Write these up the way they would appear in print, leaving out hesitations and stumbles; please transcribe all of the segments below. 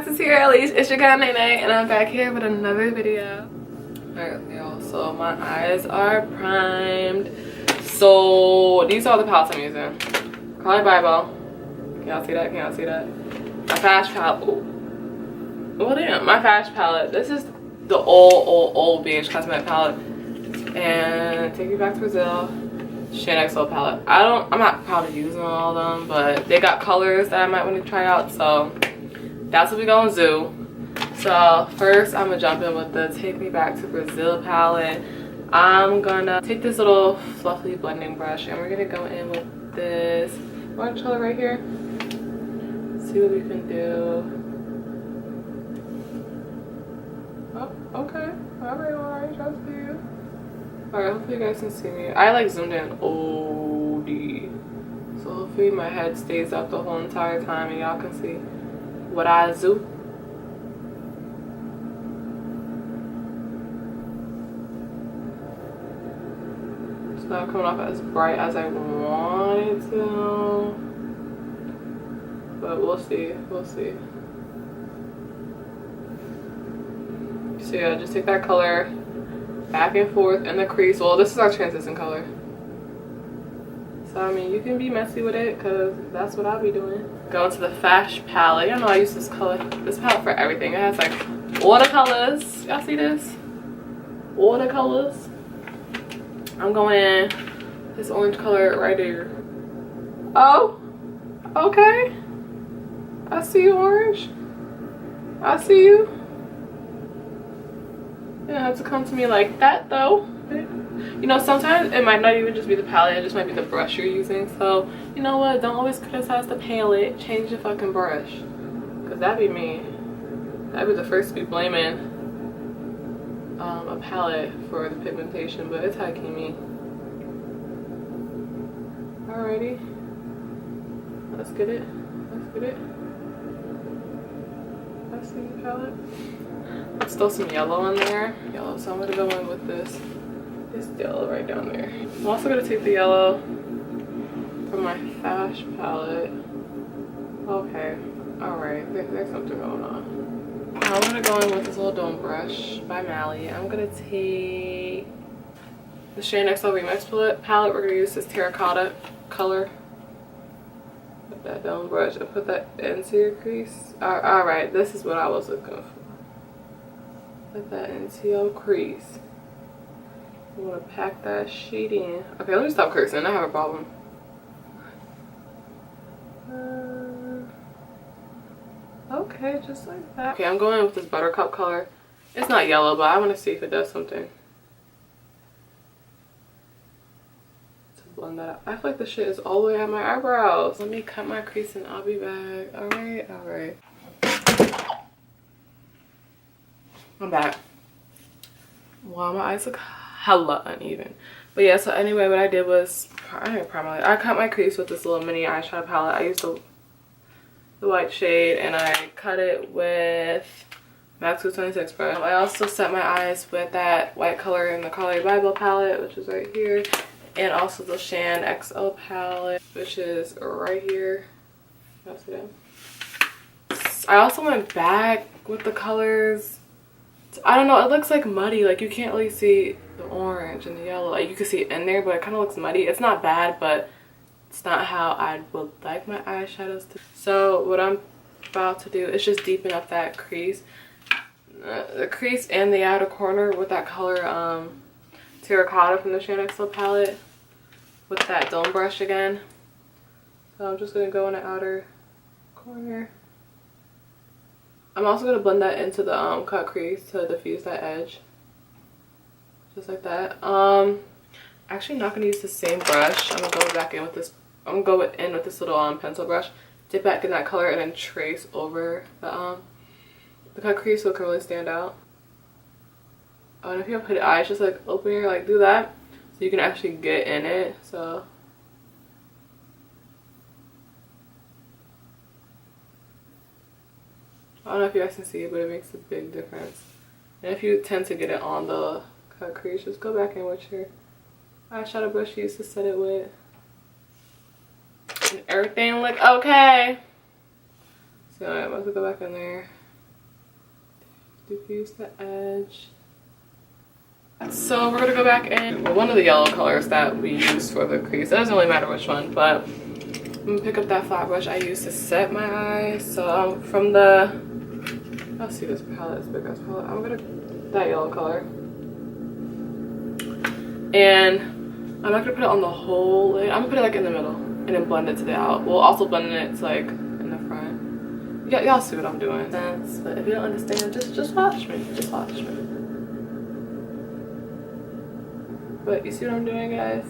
back to Tiara'Alyce. It's your girl Nene, and I'm back here with another video. Alright, y'all. So my eyes are primed. So these are the palettes I'm using. Color Bible. Can y'all see that? Can y'all see that? My Fash palette. Ooh. Well, damn. My Fash palette. This is the old beige cosmetic palette. And Take Me Back to Brazil. XO palette. I'm not probably using all of them, but they got colors that I might want to try out, so that's what we're gonna do. So first I'm gonna jump in with the Take Me Back to Brazil palette. I'm gonna take this little fluffy blending brush and we're gonna go in with this orange color right here. See what we can do. Oh, okay. Alright, trust you. Alright, hopefully you guys can see me. I like zoomed in OD. So hopefully my head stays up the whole entire time and y'all can see what I do. It's not coming off as bright as I want it to. But we'll see. We'll see. So yeah, just take that color back and forth in the crease. Well, this is our translucent color. So, I mean, you can be messy with it because that's what I'll be doing. Go into the Fash palette. Y'all know I use this palette for everything. It has like watercolors. Y'all see this? Watercolors. I'm going in this orange color right here. Oh, okay. I see you, orange. I see you. You don't have to come to me like that though. You know, sometimes it might not even just be the palette, it just might be the brush you're using. So, you know what? Don't always criticize the palette. Change the fucking brush. Because that'd be me. I'd be the first to be blaming a palette for the pigmentation, but it's high-key me. Alrighty. Let's get it. Let's get it. I see the palette. Let's throw some yellow in there. Yellow, so I'm gonna go in with this yellow right down there. I'm also gonna take the yellow from my Fash palette. Okay, alright, there's something going on. Now I'm gonna go in with this little dome brush by Mally. I'm gonna take the XO Remix palette. We're gonna use this terracotta color. With that dome brush and put that into your crease. Alright, this is what I was looking for. Put that into your crease. You want to pack that shit in. Okay, let me stop cursing. I have a problem. Okay, just like that. Okay, I'm going in with this buttercup color. It's not yellow, but I want to see if it does something. To blend that out. I feel like the shit is all the way at my eyebrows. Let me cut my crease and I'll be back. Alright, alright. I'm back. Wow, my eyes look hella uneven. But yeah, so anyway, what I did was I cut my crease with this little mini eyeshadow palette. I used the white shade and I cut it with MAC 226 brush. I also set my eyes with that white color in the Color Bible palette, which is right here, and also the XO palette, which is right here. You see that? I also went back with the colors. I don't know, it looks like muddy. Like you can't really see the orange and the yellow. Like you can see it in there, but it kind of looks muddy. It's not bad, but it's not how I would like my eyeshadows to. So what I'm about to do is just deepen up that crease. The crease and the outer corner with that color terracotta from the XO palette with that dome brush again. So I'm just going to go in the outer corner. I'm also going to blend that into the cut crease to diffuse that edge. Just like that. Actually not going to use the same brush. I'm going to go back in with this. I'm going to go in with this little pencil brush. Dip back in that color and then trace over the cut crease so it can really stand out. Oh, and if you have hooded eyes, just like open your, like do that so you can actually get in it. So I don't know if you guys can see it, but it makes a big difference. And if you tend to get it on the cut crease, just go back in with your eyeshadow brush you used to set it with. And everything look okay. So I'm about to go back in there diffuse the edge. So we're gonna go back in with one of the yellow colors that we used for the crease. It doesn't really matter which one, but I'm gonna pick up that flat brush I used to set my eyes. So from the, I'll see this palette, this big ass palette. I'm gonna that yellow color, and I'm not gonna put it on the whole lid. I'm gonna put it like in the middle and then blend it to the out. We'll also blend it to like in the front. Yeah, y'all see what I'm doing. But if you don't understand, just watch me. Just watch me. But you see what I'm doing, guys?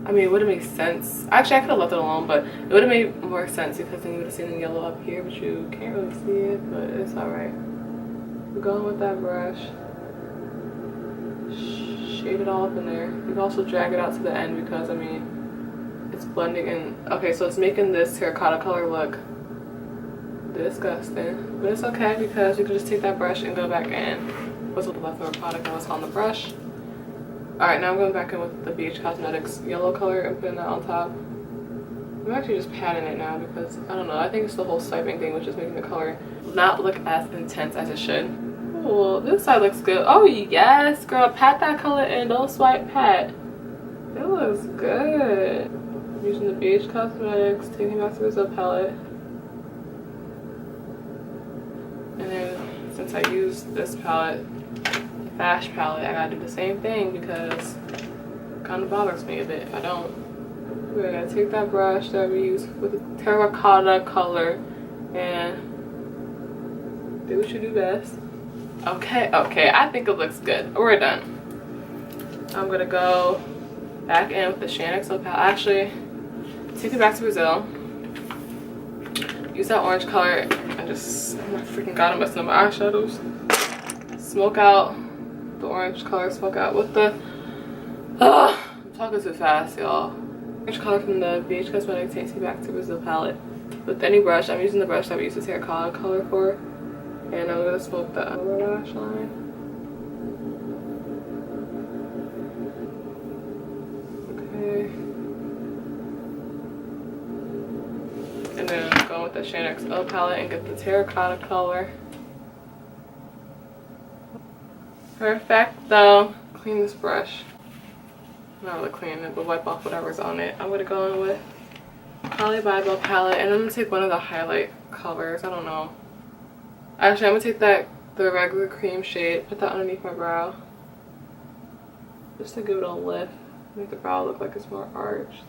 I mean, it would have made sense. Actually, I could have left it alone, but it would have made more sense because then you would have seen the yellow up here, but you can't really see it, but it's alright. We're going with that brush. Shade it all up in there. You can also drag it out to the end because, I mean, it's blending in. Okay, so it's making this terracotta color look disgusting. But it's okay because you can just take that brush and go back in. What's with the leftover product and what's on the brush. Alright, now I'm going back in with the BH Cosmetics yellow color and putting that on top. I'm actually just patting it now because, I don't know, I think it's the whole swiping thing which is making the color not look as intense as it should. Oh, this side looks good. Oh yes, girl, pat that color in, don't swipe, pat. It looks good. I'm using the BH Cosmetics, taking back to Brazil palette. And then, since I used this palette, Fash palette, I gotta do the same thing because it kind of bothers me a bit if I don't. We're gonna take that brush that we use with the terracotta color and do what you do best. Okay, I think it looks good. We're done. I'm gonna go back in with the Xoxo palette. Actually, take it back to Brazil. Use that orange color and just, oh my freaking god, I'm messing up my eyeshadows. Smoke out the orange color, smoke out with the I'm talking too fast, y'all. Orange color from the BH Cosmetics takes me back to Brazil palette. With any brush, I'm using the brush that we used the terracotta color for, and I'm gonna smoke the lower lash line. Okay, and then go with the Xoxo palette and get the terracotta color. Perfect though. Clean this brush. Not really clean it, but wipe off whatever's on it. I'm gonna go in with Holly Bible palette and I'm gonna take one of the highlight colors. I don't know. Actually, I'm gonna take the regular cream shade, put that underneath my brow. Just to give it a lift. Make the brow look like it's more arched.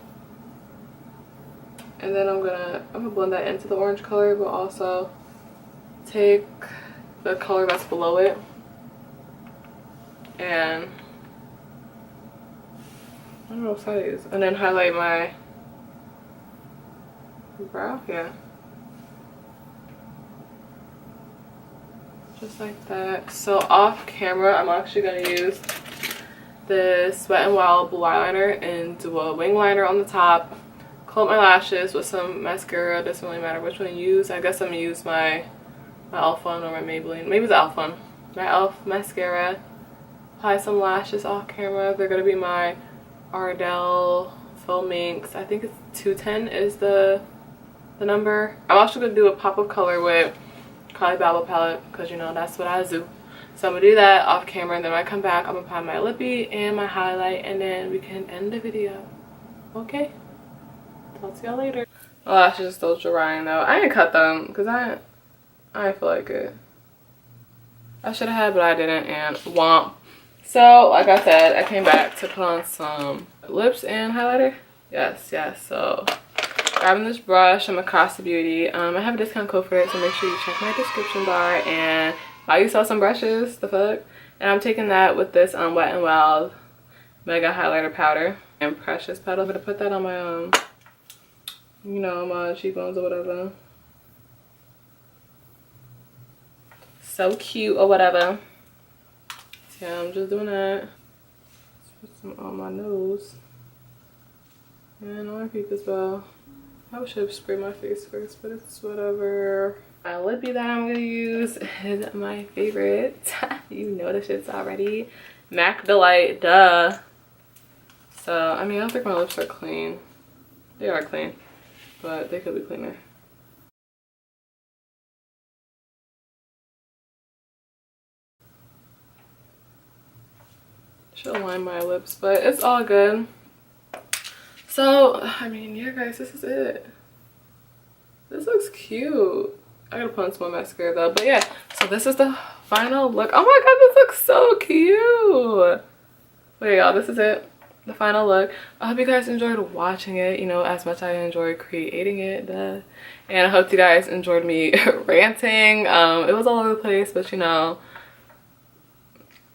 And then I'm gonna blend that into the orange color, but also take the color that's below it and I don't know what side it is, and then highlight my brow. Yeah, just like that. So off camera, I'm actually gonna use this Wet n Wild blue eyeliner and do a wing liner on the top. Close my lashes with some mascara. Doesn't really matter which one you use. I guess I'm gonna use my e.l.f. one or my Maybelline. Maybe the e.l.f. one. My e.l.f. mascara. Apply some lashes off camera. They're gonna be my Ardell Faux Minx. I think it's 210 is the number. I'm also gonna do a pop of color with Holly Bible palette because you know that's what I do. So I'm gonna do that off camera, and then when I come back, I'm gonna apply my lippy and my highlight, and then we can end the video. Okay. Talk to y'all later. My lashes are still drying though. I didn't cut them because I didn't feel like it. I should have, but I didn't, and womp. So, like I said, I came back to put on some lips and highlighter. Yes. So, grabbing this brush, I'm a Costa Beauty. I have a discount code for it, so make sure you check my description bar and buy yourself some brushes, the fuck. And I'm taking that with this Wet n Wild Mega Highlighter Powder and Precious Petal. I'm gonna put that on my, you know, my cheekbones or whatever. So cute or whatever. Yeah, I'm just doing that. Put some on my nose and on my peak as well. I should have sprayed my face first, but it's whatever. My lippy that I'm gonna use is my favorite. You know the shits already. MAC Delight, duh. So I mean, I don't think my lips are clean. They are clean, but they could be cleaner. Should line my lips, but it's all good. So I mean, yeah guys, this is it. This looks cute. I gotta put on some more mascara though, but yeah, so this is the final look. Oh my god, this looks so cute. But yeah, y'all, this is it, the final look. I hope you guys enjoyed watching it, you know, as much as I enjoyed creating it. And I hope you guys enjoyed me ranting. It was all over the place, but you know,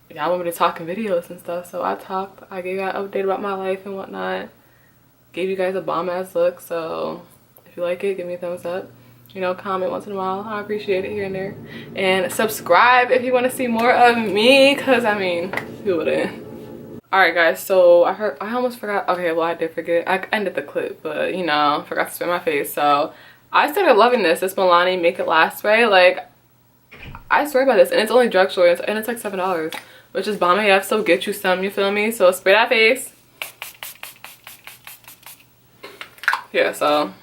y'all want me to talk in videos and stuff, so I talked. I gave you an update about my life and whatnot. Gave you guys a bomb ass look, so if you like it, give me a thumbs up. You know, comment once in a while. I appreciate it here and there. And subscribe if you want to see more of me, because I mean, who wouldn't? Alright guys, so I almost forgot. Okay, well I did forget. I ended the clip, but you know, forgot to spray my face. So I started loving this Milani Make It Last spray. Like, I swear by this, and it's only drugstore, and it's like $7, which is bomb AF, so get you some, you feel me? So spray that face. Yeah, so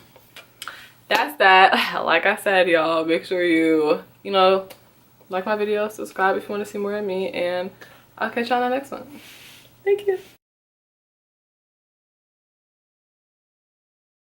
that's that. Like I said, y'all, make sure you know, like my video, subscribe if you want to see more of me, and I'll catch y'all on the next one. Thank you.